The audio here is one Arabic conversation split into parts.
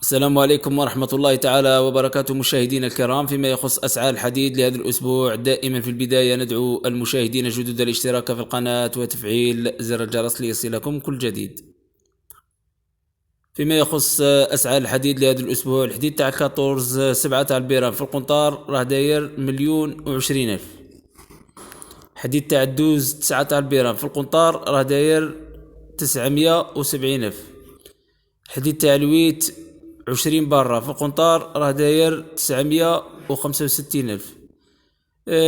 السلام عليكم ورحمة الله تعالى وبركاته مشاهدينا الكرام. فيما يخص أسعار الحديد لهذا الأسبوع، دائما في البداية ندعو المشاهدين الجدد الاشتراك في القناة وتفعيل زر الجرس ليصلكم كل جديد. فيما يخص أسعار الحديد لهذا الأسبوع، الحديد تاع الكاطورز 7 تاع البيرام في القنطار راه داير 1,020,000. الحديد تاع الدوز 9 تاع البيرام في القنطار راه داير 970,000. الحديد تاع الويت 20 برة في القنطار راه داير 965,000.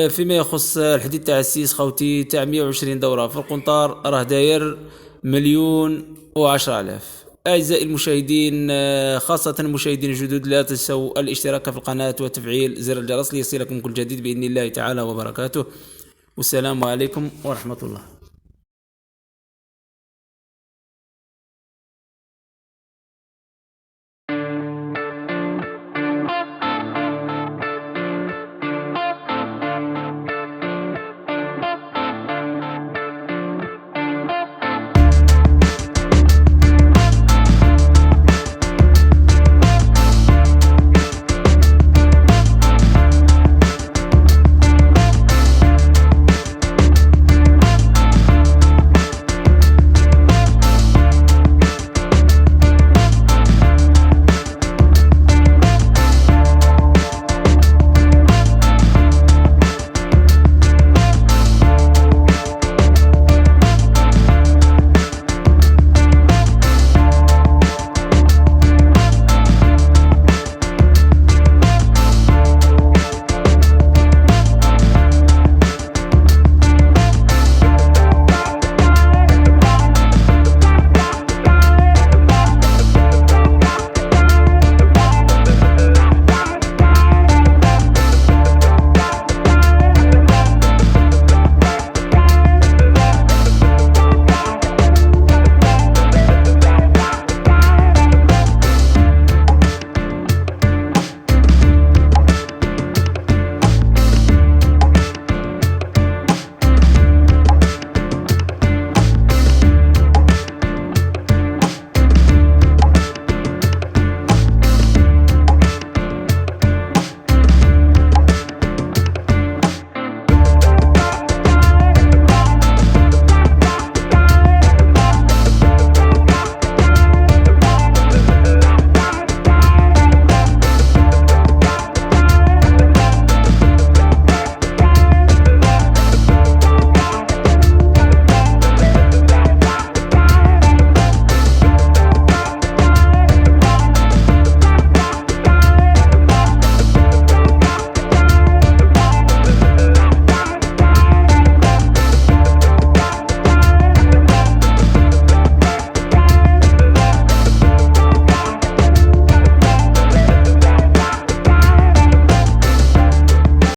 فيما يخص الحديد تاع السيس خوتي تاع 120 دورة في القنطار راه داير 1,010,000. أعزائي المشاهدين، خاصة المشاهدين الجدد، لا تنسوا الاشتراك في القناة وتفعيل زر الجرس ليصلكم كل جديد بإذن الله تعالى وبركاته. والسلام عليكم ورحمة الله.